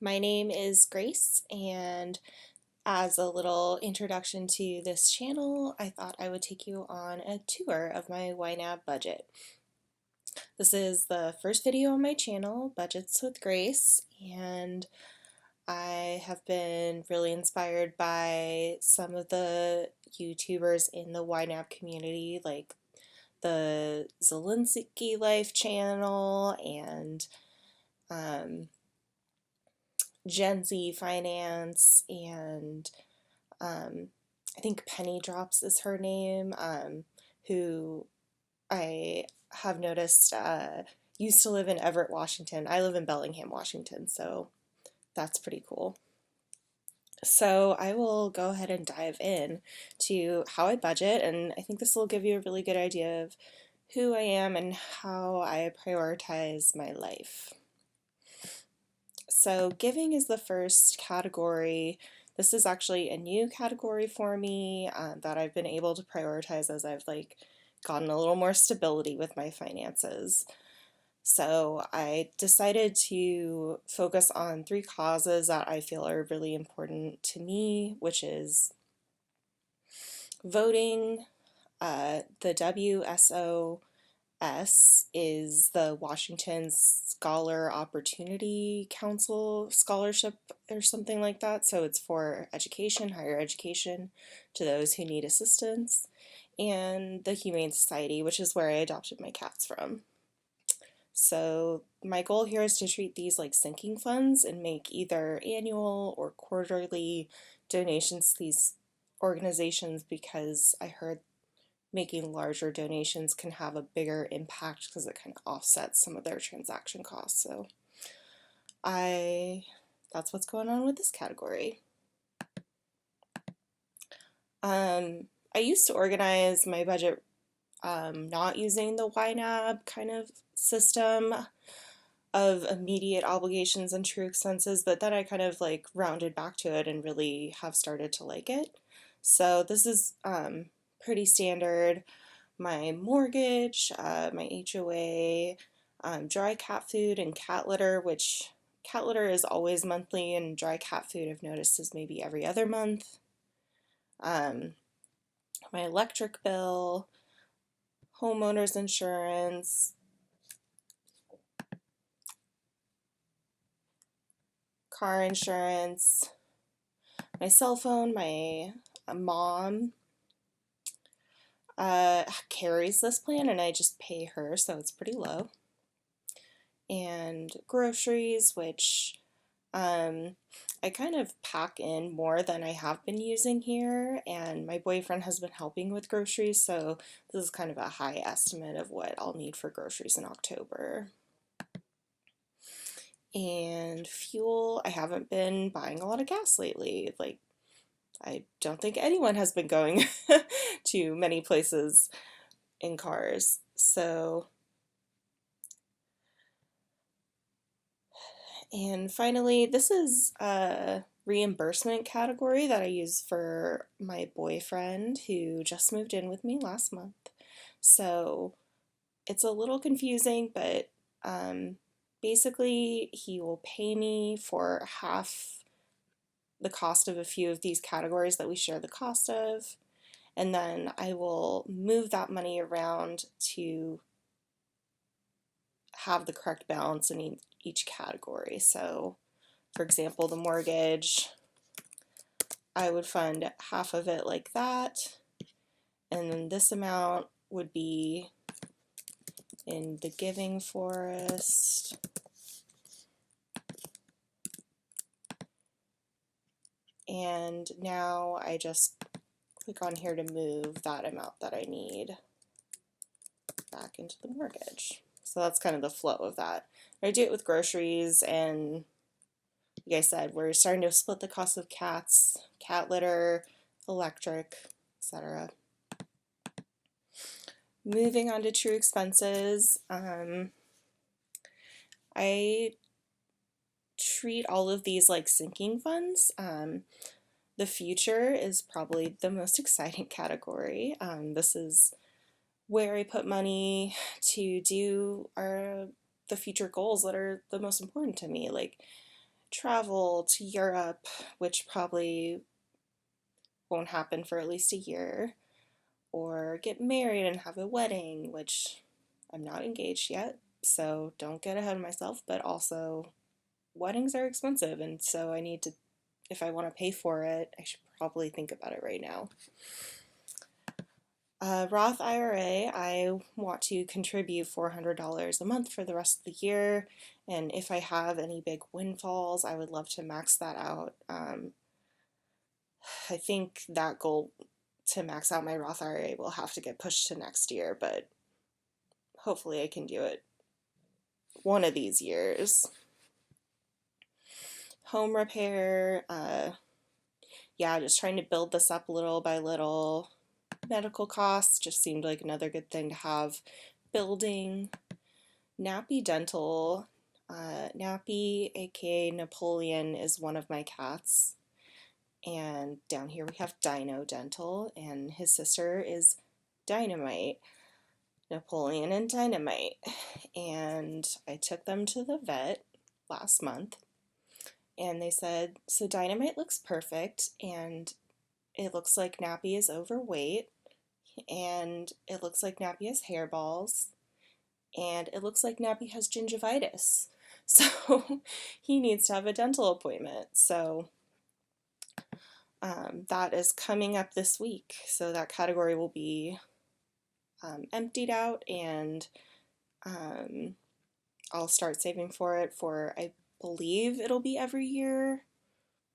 My name is Grace, and as a little introduction to this channel, I thought I would take you on a tour of my YNAB budget. This is the first video on my channel, Budgets with Grace, and I have been really inspired by some of the YouTubers in the YNAB community, like the Zelinsky Life channel and um, Gen Z Finance, and um, I think Penny Drops is her name, who I have noticed used to live in Everett, Washington. I live in Bellingham, Washington, so that's pretty cool. So I will go ahead and dive in to how I budget, and I think this will give you a really good idea of who I am and how I prioritize my life. So giving is the first category. This is actually a new category for me that I've been able to prioritize as I've gotten a little more stability with my finances. So I decided to focus on three causes that I feel are really important to me, which is voting, the WSO is the Washington Scholar Opportunity Council scholarship or something like that. So it's for education, higher education, to those who need assistance, and the Humane Society, which is where I adopted my cats from. So my goal here is to treat these like sinking funds and make either annual or quarterly donations to these organizations, because I heard making larger donations can have a bigger impact because it kind of offsets some of their transaction costs. So that's what's going on with this category. I used to organize my budget not using the YNAB kind of system of immediate obligations and true expenses, but then I kind of rounded back to it and really have started to like it. So this is pretty standard. My mortgage, my HOA, dry cat food and cat litter, which cat litter is always monthly and dry cat food I've noticed is maybe every other month. My electric bill, homeowner's insurance, car insurance, my cell phone. My mom carries this plan and I just pay her, so it's pretty low. And groceries, which I kind of pack in more than I have been using here, and my boyfriend has been helping with groceries, so this is kind of a high estimate of what I'll need for groceries in October. And fuel, I haven't been buying a lot of gas lately. I don't think anyone has been going to many places in cars. So, and finally, this is a reimbursement category that I use for my boyfriend who just moved in with me last month. So it's a little confusing, but basically he will pay me for half the cost of a few of these categories that we share the cost of, and then I will move that money around to have the correct balance in each category. So, for example, the mortgage, I would fund half of it like that, and then this amount would be in the giving forest. And now I just click on here to move that amount that I need back into the mortgage. So that's kind of the flow of that. I do it with groceries, and like I said, we're starting to split the cost of cats, cat litter, electric, etc. Moving on to true expenses, I treat all of these like sinking funds. The future is probably the most exciting category. This is where I put money to do the future goals that are the most important to me, like travel to Europe, which probably won't happen for at least a year, or get married and have a wedding, which I'm not engaged yet, so don't get ahead of myself, but also weddings are expensive, and so I need to, if I want to pay for it, I should probably think about it right now. Roth IRA, I want to contribute $400 a month for the rest of the year, and if I have any big windfalls, I would love to max that out. I think that goal to max out my Roth IRA will have to get pushed to next year, but hopefully I can do it one of these years. Home repair, yeah, just trying to build this up little by little. Medical costs just seemed like another good thing to have. Building. Nappy Dental. Nappy, aka Napoleon, is one of my cats. And down here we have Dino Dental, and his sister is Dynamite. Napoleon and Dynamite. And I took them to the vet last month, and they said, so Dynamite looks perfect, and it looks like Nappy is overweight, and it looks like Nappy has hairballs, and it looks like Nappy has gingivitis. So he needs to have a dental appointment. So that is coming up this week. So that category will be emptied out, and I'll start saving for it for, I believe it'll be every year,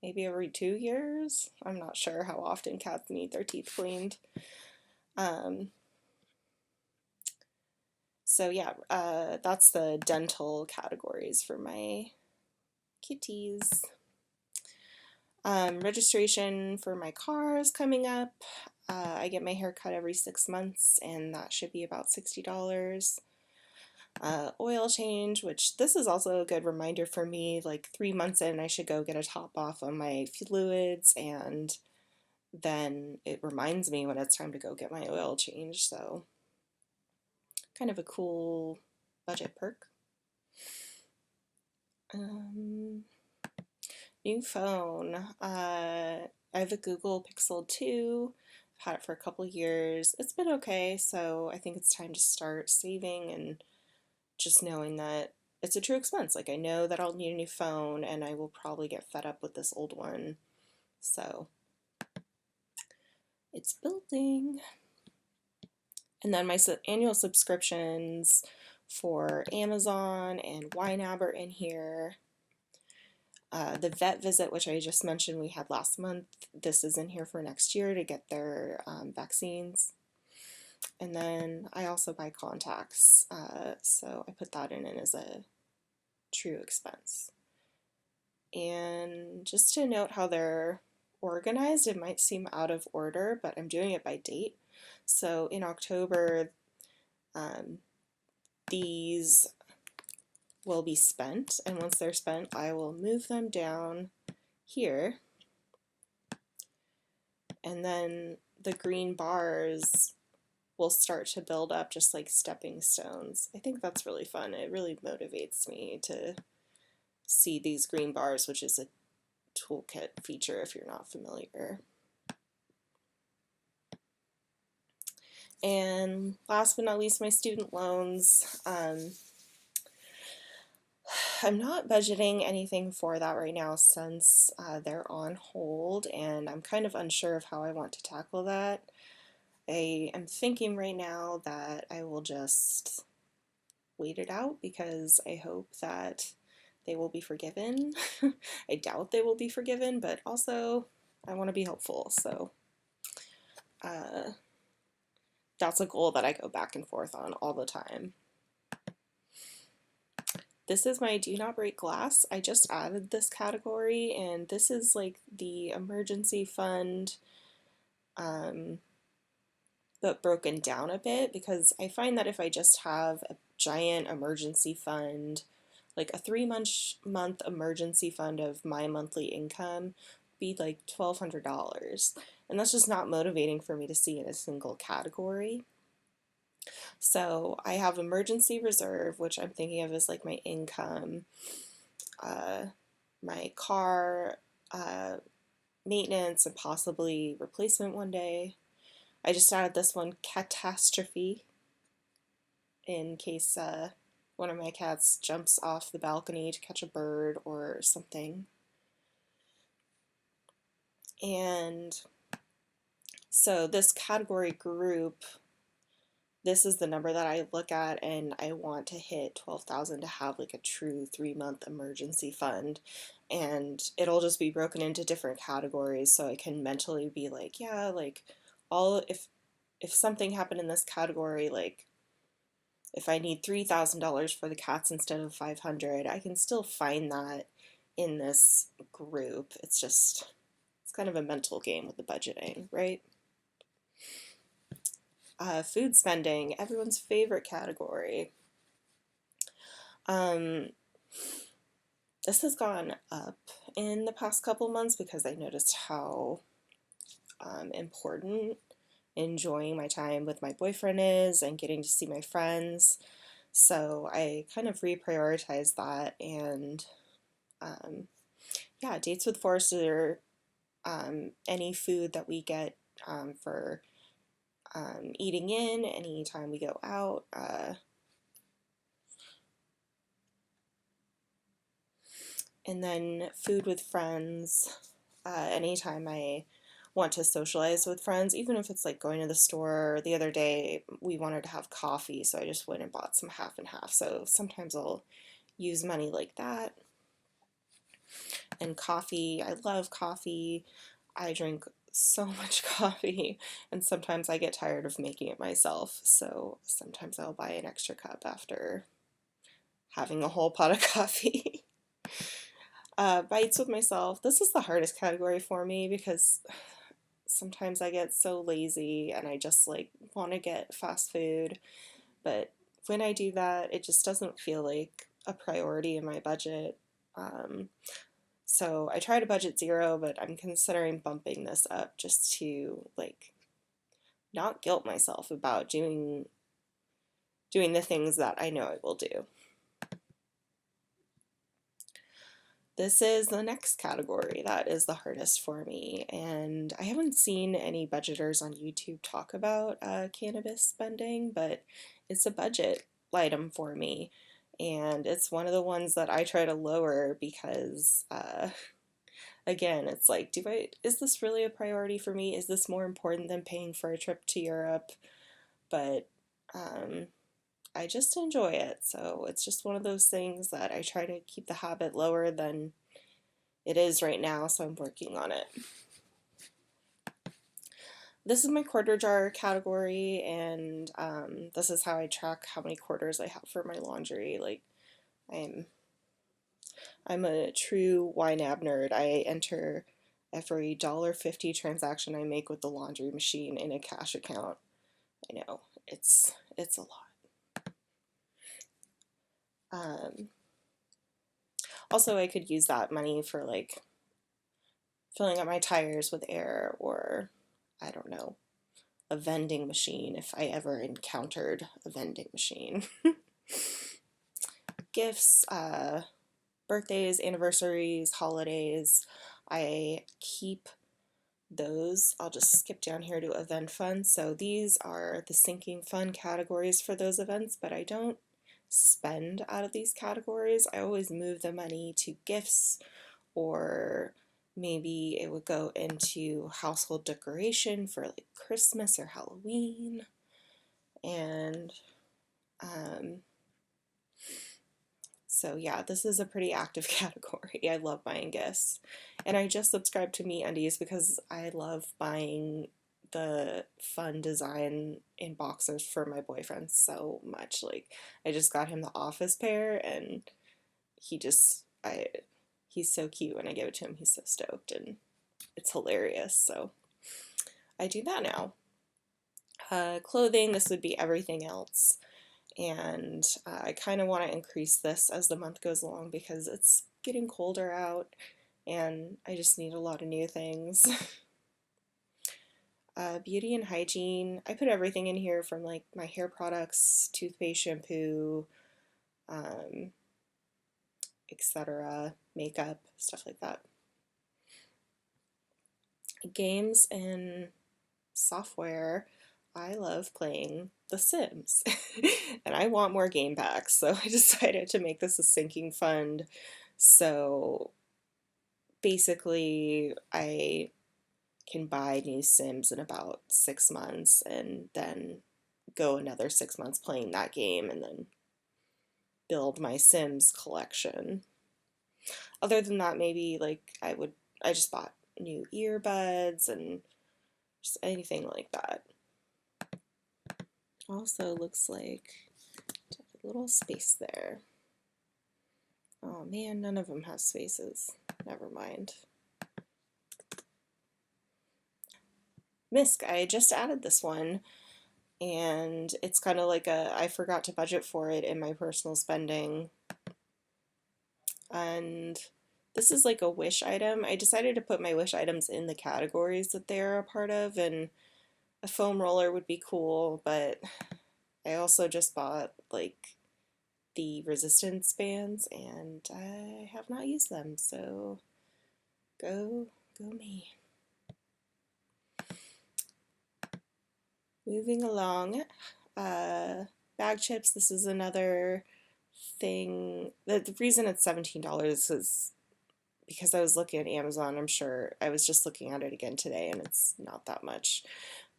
maybe every 2 years. I'm not sure how often cats need their teeth cleaned. So yeah, that's the dental categories for my kitties. Registration for my car is coming up. I get my hair cut every 6 months, and that should be about $60. Oil change, which this is also a good reminder for me, like 3 months in I should go get a top off on my fluids, and then it reminds me when it's time to go get my oil change, so kind of a cool budget perk. New phone. I have a Google Pixel 2. I've had it for a couple years. It's been okay, so I think it's time to start saving and just knowing that it's a true expense. Like, I know that I'll need a new phone, and I will probably get fed up with this old one. So it's building. And then my annual subscriptions for Amazon and YNAB are in here. The vet visit, which I just mentioned we had last month, this is in here for next year to get their vaccines. And then I also buy contacts, so I put that in as a true expense. And just to note how they're organized, it might seem out of order, but I'm doing it by date. So in October, these will be spent, and once they're spent, I will move them down here, and then the green bars will start to build up just like stepping stones. I think that's really fun. It really motivates me to see these green bars, which is a toolkit feature if you're not familiar. And last but not least, my student loans. I'm not budgeting anything for that right now since they're on hold, and I'm kind of unsure of how I want to tackle that. I am thinking right now that I will just wait it out because I hope that they will be forgiven. I doubt they will be forgiven, but also I want to be hopeful, so that's a goal that I go back and forth on all the time. This is my do not break glass. I just added this category, and this is like the emergency fund, but broken down a bit, because I find that if I just have a giant emergency fund, like a 3-month emergency fund of my monthly income, be like $1,200, and that's just not motivating for me to see in a single category. So I have emergency reserve, which I'm thinking of as like my income. my car maintenance and possibly replacement one day. I just added this one, catastrophe, in case one of my cats jumps off the balcony to catch a bird or something. And so this category group, this is the number that I look at, and I want to hit 12,000 to have like a true 3-month emergency fund. And it'll just be broken into different categories, so I can mentally be like, yeah, like all if something happened in this category, like if I need $3,000 for the cats instead of 500, I can still find that in this group. It's kind of a mental game with the budgeting, right? Food spending, everyone's favorite category. This has gone up in the past couple months because I noticed how important enjoying my time with my boyfriend is and getting to see my friends. So I kind of reprioritized that, and yeah, Dates with Forrester, any food that we get for eating in anytime we go out. And then food with friends, anytime I want to socialize with friends, even if it's like going to the store. The other day we wanted to have coffee, so I just went and bought some half and half. So sometimes I'll use money like that. And coffee, I love coffee. I drink so much coffee, and sometimes I get tired of making it myself, so sometimes I'll buy an extra cup after having a whole pot of coffee. Bites with myself. This is the hardest category for me because sometimes I get so lazy and I just like want to get fast food, but when I do that, it just doesn't feel like a priority in my budget. So I try to budget zero, but I'm considering bumping this up just to like not guilt myself about doing the things that I know I will do. This is the next category that is the hardest for me, and I haven't seen any budgeters on YouTube talk about cannabis spending, but it's a budget item for me, and it's one of the ones that I try to lower because again, it's like, is this really a priority for me? Is this more important than paying for a trip to Europe? But I just enjoy it, so it's just one of those things that I try to keep the habit lower than it is right now, so I'm working on it. This is my quarter jar category, and this is how I track how many quarters I have for my laundry. Like, I'm a true YNAB nerd. I enter every $1.50 transaction I make with the laundry machine in a cash account. I know, it's a lot. Also, I could use that money for like filling up my tires with air, or I don't know, a vending machine if I ever encountered a vending machine. Gifts, birthdays, anniversaries, holidays, I keep those. I'll just skip down here to event fund. So these are the sinking fund categories for those events, but I don't spend out of these categories. I always move the money to gifts, or maybe it would go into household decoration for like Christmas or Halloween. And so yeah, this is a pretty active category. I love buying gifts. And I just subscribed to MeUndies because I love buying the fun design in boxers for my boyfriend so much. Like, I just got him the Office pair, and he's so cute. When I give it to him, he's so stoked, and it's hilarious. So I do that now. Clothing, this would be everything else. And I kind of want to increase this as the month goes along because it's getting colder out and I just need a lot of new things. Beauty and hygiene, I put everything in here from like my hair products, toothpaste, shampoo, etc. makeup, stuff like that. Games and software, I love playing The Sims and I want more game packs, so I decided to make this a sinking fund. So basically I can buy new Sims in about 6 months and then go another 6 months playing that game and then build my Sims collection. Other than that, maybe like I just bought new earbuds and just anything like that. Also looks like a little space there. Oh man, none of them have spaces. Never mind. Misc, I just added this one, and it's kind of like I forgot to budget for it in my personal spending. And this is like a wish item. I decided to put my wish items in the categories that they're a part of, and a foam roller would be cool, but I also just bought like the resistance bands and I have not used them, so go me. Moving along, bag chips, this is another thing. The reason it's $17 is because I was looking at Amazon. I'm sure I was just looking at it again today and it's not that much,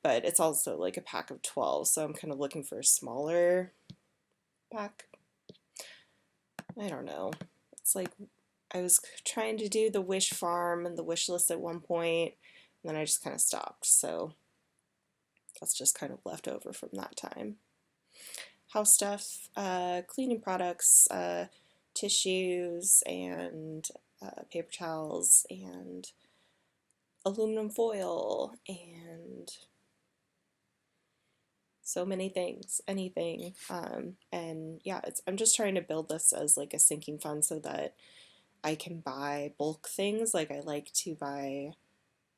but it's also like a pack of 12, so I'm kind of looking for a smaller pack. I don't know. It's like I was trying to do the wish farm and the wish list at one point, and then I just kind of stopped, so that's just kind of left over from that time. House stuff, cleaning products, tissues, and paper towels, and aluminum foil, and so many things, anything. And yeah, I'm just trying to build this as like a sinking fund so that I can buy bulk things. Like I like to buy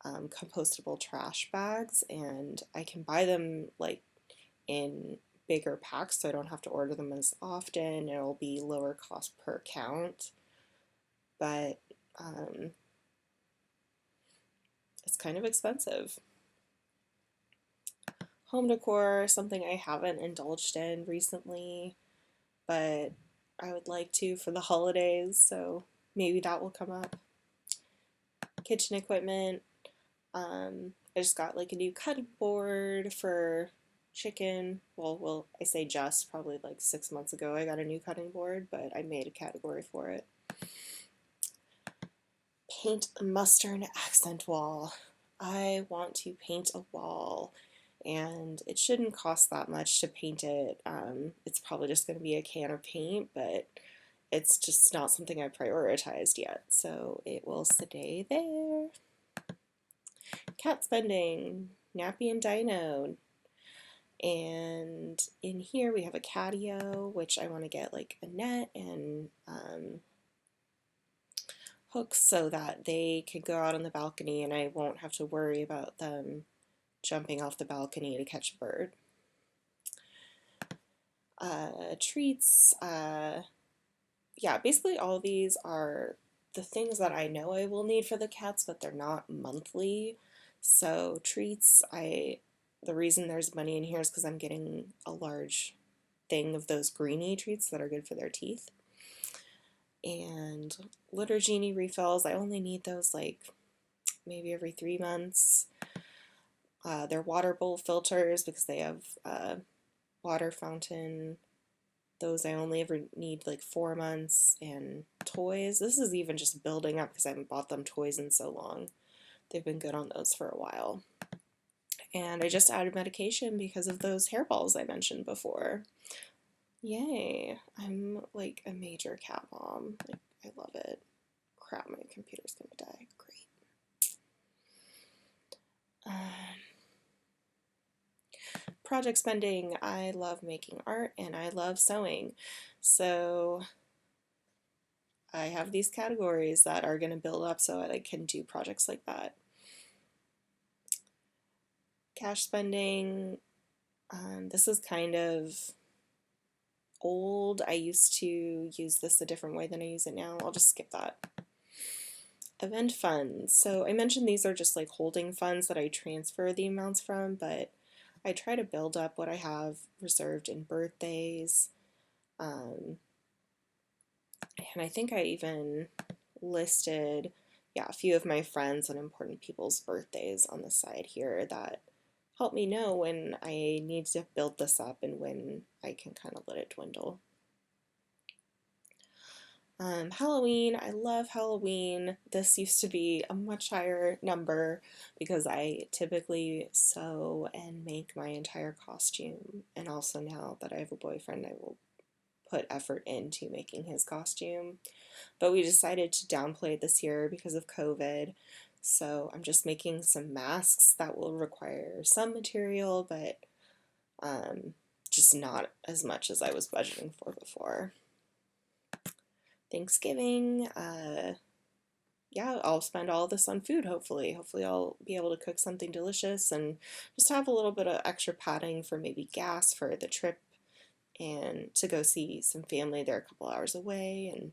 compostable trash bags, and I can buy them like in bigger packs so I don't have to order them as often. It'll be lower cost per count, but it's kind of expensive. Home decor, something I haven't indulged in recently, but I would like to for the holidays, so maybe that will come up. Kitchen equipment, I just got like a new cutting board for chicken. Well, I say just, probably like 6 months ago I got a new cutting board, but I made a category for it. Paint a mustard accent wall. I want to paint a wall, and it shouldn't cost that much to paint it. It's probably just going to be a can of paint, but it's just not something I prioritized yet, so it will stay there. Cat spending, Nappy and Dino. And in here we have a catio, which I want to get like a net and hooks so that they can go out on the balcony and I won't have to worry about them jumping off the balcony to catch a bird. Treats, yeah, basically all these are the things that I know I will need for the cats, but they're not monthly. So treats, the reason there's money in here is because I'm getting a large thing of those greeny treats that are good for their teeth. And litter genie refills, I only need those like maybe every 3 months. They're water bowl filters because they have water fountain. Those I only ever need like 4 months. And toys, this is even just building up because I haven't bought them toys in so long. They've been good on those for a while. And I just added medication because of those hairballs I mentioned before. Yay, I'm like a major cat mom. Like, I love it. Crap, my computer's gonna die. Great. Project spending. I love making art and I love sewing. So I have these categories that are going to build up so I can do projects like that. Cash spending. This is kind of old. I used to use this a different way than I use it now. I'll just skip that. Event funds. So I mentioned these are just like holding funds that I transfer the amounts from, but I try to build up what I have reserved in birthdays. Um, and I think I even listed, yeah, a few of my friends and important people's birthdays on the side here that help me know when I need to build this up and when I can kind of let it dwindle. Halloween, I love Halloween. This used to be a much higher number because I typically sew and make my entire costume. And also now that I have a boyfriend, I will put effort into making his costume. But we decided to downplay it this year because of COVID. So I'm just making some masks that will require some material, but just not as much as I was budgeting for before. Thanksgiving, yeah, I'll spend all this on food, hopefully. Hopefully I'll be able to cook something delicious and just have a little bit of extra padding for maybe gas for the trip and to go see some family. They're a couple hours away, and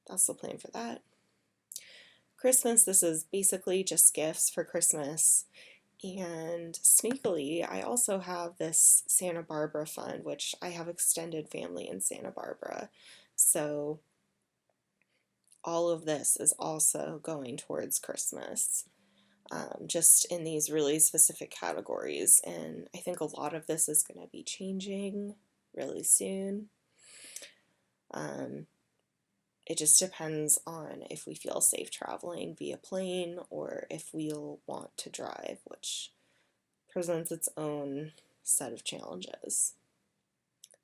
that's the plan for that. Christmas, this is basically just gifts for Christmas. And sneakily, I also have this Santa Barbara fund, which I have extended family in Santa Barbara. So all of this is also going towards Christmas, just in these really specific categories. And I think a lot of this is going to be changing really soon. It just depends on if we feel safe traveling via plane or if we'll want to drive, which presents its own set of challenges.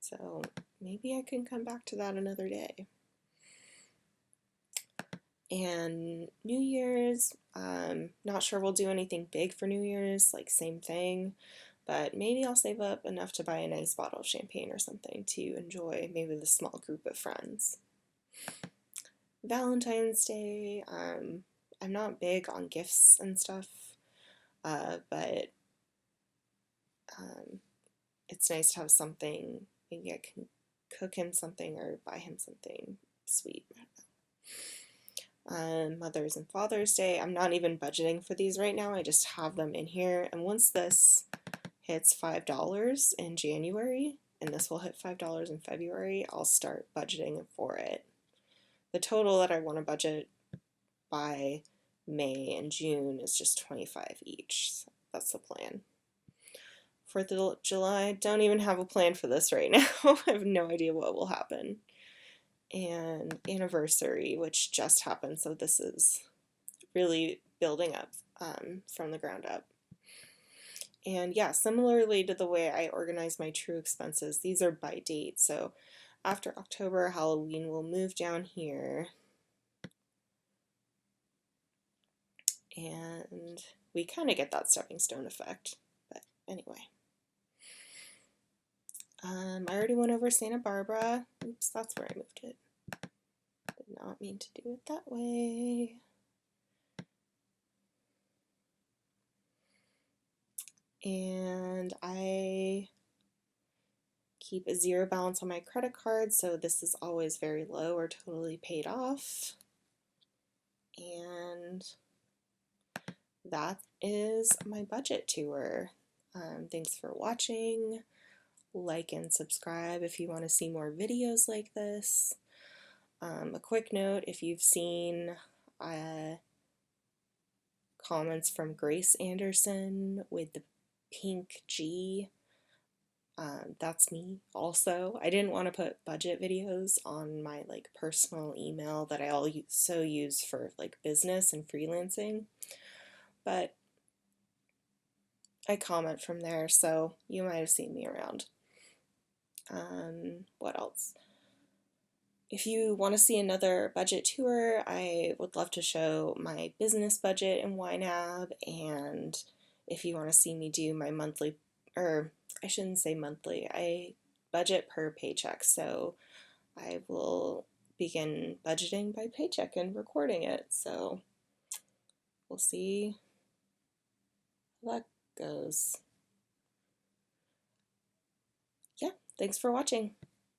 So maybe I can come back to that another day. And New Year's, not sure we'll do anything big for New Year's, like same thing, but maybe I'll save up enough to buy a nice bottle of champagne or something to enjoy maybe with a small group of friends. Valentine's Day, I'm not big on gifts and stuff, but it's nice to have something. Maybe I can cook him something or buy him something sweet. Mother's and Father's Day, I'm not even budgeting for these right now. I just have them in here. And once this hits $5 in January, and this will hit $5 in February, I'll start budgeting for it. The total that I want to budget by May and June is just $25 each. So that's the plan. 4th of July, don't even have a plan for this right now. I have no idea what will happen. And anniversary, which just happened, so this is really building up from the ground up. And yeah, similarly to the way I organize my true expenses, these are by date. So after October, Halloween will move down here. And we kind of get that stepping stone effect, but anyway. I already went over Santa Barbara. Oops, that's where I moved it. Did not mean to do it that way. And I keep a zero balance on my credit card, so this is always very low or totally paid off. And that is my budget tour. Thanks for watching. Like and subscribe if you want to see more videos like this. A quick note, if you've seen comments from Grace Anderson with the pink G, that's me also. I didn't want to put budget videos on my like personal email that I also use for like business and freelancing, but I comment from there, so you might have seen me around. What else? If you want to see another budget tour, I would love to show my business budget in YNAB, and if you want to see me do my monthly, or I shouldn't say monthly, I budget per paycheck, so I will begin budgeting by paycheck and recording it, so we'll see how that goes. Yeah, thanks for watching.